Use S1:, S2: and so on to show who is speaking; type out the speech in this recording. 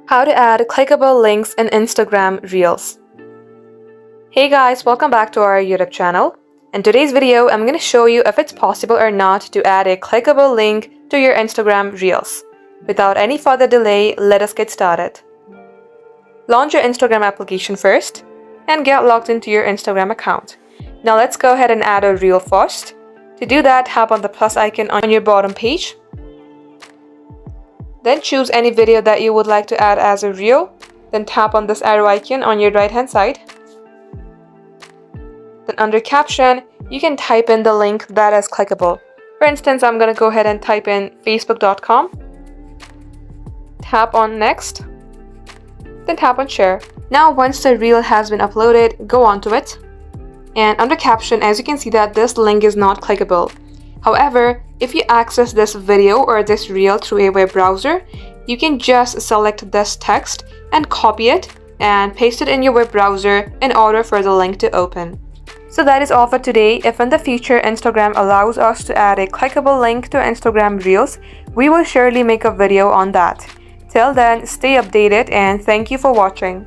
S1: How to add clickable links in Instagram Reels. Hey guys, welcome back to our YouTube channel. In today's video, I'm going to show you if it's possible or not to add a clickable link to your Instagram Reels. Without any further delay, let us get started. Launch your Instagram application first and get logged into your Instagram account. Now let's go ahead and add a reel first. To do that, tap on the plus icon on your bottom page. Then choose any video that you would like to add as a reel. Then tap on this arrow icon on your right hand side. Then under caption, you can type in the link that is clickable. For instance, I'm going to go ahead and type in facebook.com. Tap on next. Then tap on share. Now once the reel has been uploaded, go onto it. And under caption, as you can see that this link is not clickable. However, if you access this video or this reel through a web browser, you can just select this text and copy it and paste it in your web browser in order for the link to open. So that is all for today. If in the future Instagram allows us to add a clickable link to Instagram Reels, we will surely make a video on that. Till then, stay updated and thank you for watching.